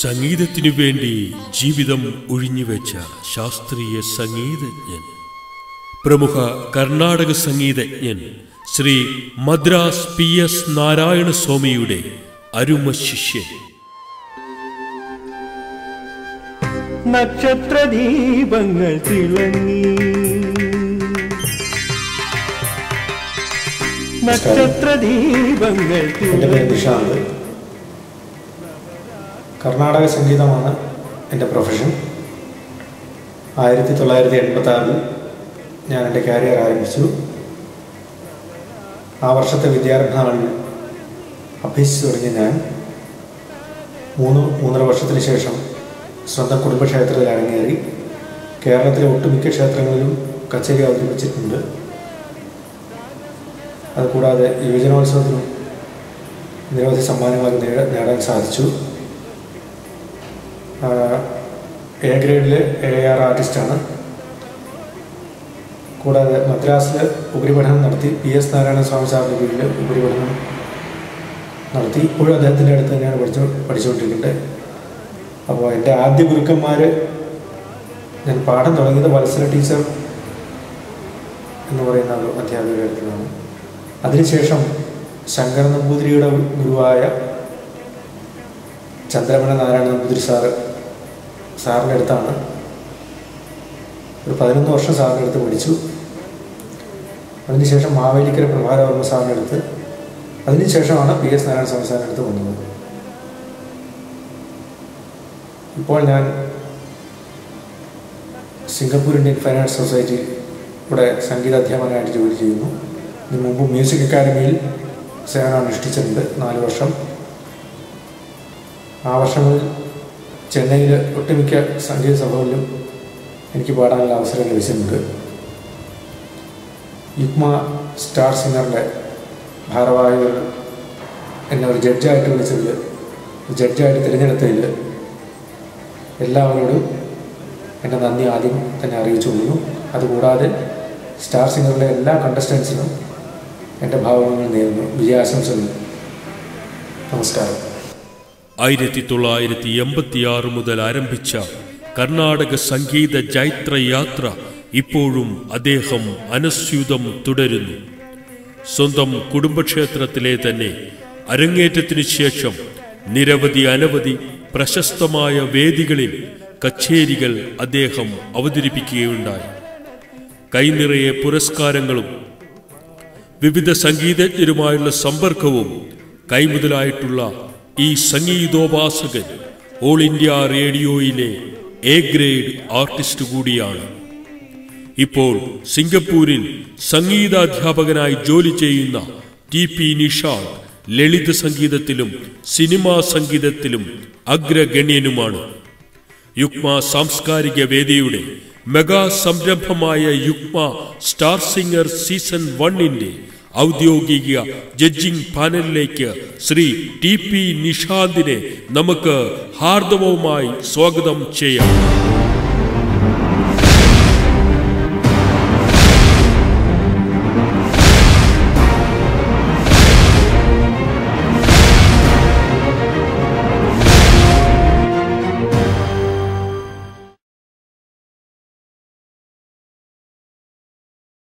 സംഗീതത്തിനു വേണ്ടി ജീവിതം ഒഴിഞ്ഞുവെച്ച ശാസ്ത്രീയ സംഗീതജ്ഞൻ, പ്രമുഖ കർണാടക സംഗീതജ്ഞൻ ശ്രീ മദ്രാസ് PS നാരായണ സ്വാമിയുടെ അരുമ ശിഷ്യൻ. നക്ഷത്രദീപങ്ങൾ തിളങ്ങി, നക്ഷത്രദീപങ്ങൾ. എൻ്റെ പേര് നിഷാന്ത്. കർണാടക സംഗീതമാണ് എൻ്റെ പ്രൊഫഷൻ. 1986 ഞാൻ എൻ്റെ കരിയർ ആരംഭിച്ചു. ആ വർഷത്തെ വിദ്യാരംഭനാളിൽ അഭ്യസിച്ചു തുടങ്ങിയ ഞാൻ 3.5 വർഷത്തിന് ശേഷം സ്വന്തം കുടുംബക്ഷേത്രത്തിൽ അരങ്ങേറി. കേരളത്തിലെ ഒട്ടുമിക്ക ക്ഷേത്രങ്ങളിലും കച്ചേരി അവതരിപ്പിച്ചിട്ടുണ്ട്. അതുകൂടാതെ യുവജനോത്സവത്തിനും നിരവധി സമ്മാനങ്ങൾ നേടാൻ സാധിച്ചു. A ഗ്രേഡിലെ AAR ആർട്ടിസ്റ്റാണ്. കൂടാതെ മദ്രാസിൽ ഉപരിപഠനം നടത്തി. PS നാരായണ സ്വാമി സാറിൻ്റെ കീഴിൽ ഉപരിപഠനം നടത്തി. ഇപ്പോഴും അദ്ദേഹത്തിൻ്റെ അടുത്ത് തന്നെയാണ് പഠിച്ചുകൊണ്ടിരിക്കുന്നത്. അപ്പോൾ എൻ്റെ ആദ്യ ഗുരുക്കന്മാർ, ഞാൻ പാഠം തുടങ്ങിയത് വത്സല ടീച്ചർ എന്ന് പറയുന്ന ഒരു അധ്യാപികയുടെ അടുത്താണ്. അതിനുശേഷം ശങ്കര നമ്പൂതിരിയുടെ ഗുരുവായ ചന്ദ്രമണ നാരായണ നമ്പൂതിരി സാറിൻ്റെ അടുത്താണ് ഒരു 11 വർഷം സാറിൻ്റെ അടുത്ത് പഠിച്ചു. അതിനുശേഷം മാവേലിക്കര പ്രഭാരവർമ്മ സാറിൻ്റെ അടുത്ത്, അതിനുശേഷമാണ് PS നാരായണ സ്വാമി സാറിൻ്റെ അടുത്ത് വന്നത്. ഇപ്പോൾ ഞാൻ Singapore Indian fine arts society ഇവിടെ സംഗീതാധ്യാപകനായിട്ട് ജോലി ചെയ്യുന്നു. ഇതിനു മുമ്പ് മ്യൂസിക് അക്കാദമിയിൽ സേവനം അനുഷ്ഠിച്ചിട്ടുണ്ട് 4 വർഷം. ആ വർഷങ്ങളിൽ ചെന്നൈയിൽ ഒട്ടുമിക്ക സംഗീത സഭകളിലും എനിക്ക് പാടാനുള്ള അവസരം ലഭിച്ചിട്ടുണ്ട്. യുക്മ സ്റ്റാർ സിംഗറിൻ്റെ ഭാരവാഹികൾ എന്നെ ഒരു ജഡ്ജായിട്ട് വിളിച്ചതിൽ, ജഡ്ജായിട്ട് തിരഞ്ഞെടുത്തതിൽ എല്ലാവരോടും എൻ്റെ നന്ദി ആദ്യം തന്നെ അറിയിച്ചുകൊള്ളുന്നു. അതുകൂടാതെ സ്റ്റാർ സിംഗറിലെ എല്ലാ കണ്ടസ്റ്റൻസിനും എൻ്റെ ഭാവങ്ങൾ നേരുന്നു. വിജയാശംസകൾ. നമസ്കാരം. 1986 മുതൽ ആരംഭിച്ച കർണാടക സംഗീത ജൈത്രയാത്ര ഇപ്പോഴും അദ്ദേഹം അനസ്യൂതം തുടരുന്നു. സ്വന്തം കുടുംബക്ഷേത്രത്തിലെ തന്നെ അരങ്ങേറ്റത്തിനു ശേഷം അനവധി പ്രശസ്തമായ വേദികളിൽ കച്ചേരികൾ അദ്ദേഹം അവതരിപ്പിക്കുകയുണ്ടായി. കൈനിറയെ പുരസ്കാരങ്ങളും വിവിധ സംഗീതജ്ഞരുമായുള്ള സമ്പർക്കവും കൈമുതലായിട്ടുള്ള ഈ സംഗീതോപാസകൻ ഓൾ ഇന്ത്യ റേഡിയോയിലെ A ഗ്രേഡ് ആർട്ടിസ്റ്റ് കൂടിയാണ്. ഇപ്പോൾ സിംഗപ്പൂരിൽ സംഗീതാധ്യാപകനായി ജോലി ചെയ്യുന്ന TP നിഷാന്ത് ലളിത സംഗീതത്തിലും സിനിമാ സംഗീതത്തിലും അഗ്രഗണ്യനുമാണ്. യുക്മ സാംസ്കാരിക വേദിയുടെ മെഗാ സംരംഭമായ യുക്മ സ്റ്റാർ സിംഗർ സീസൺ 1 ഔദ്യോഗിക ജഡ്ജിംഗ് പാനലിലേക്ക് ശ്രീ TP നിഷാന്തിനെ നമുക്ക് ഹാർദവമായി സ്വാഗതം ചെയ്യാം.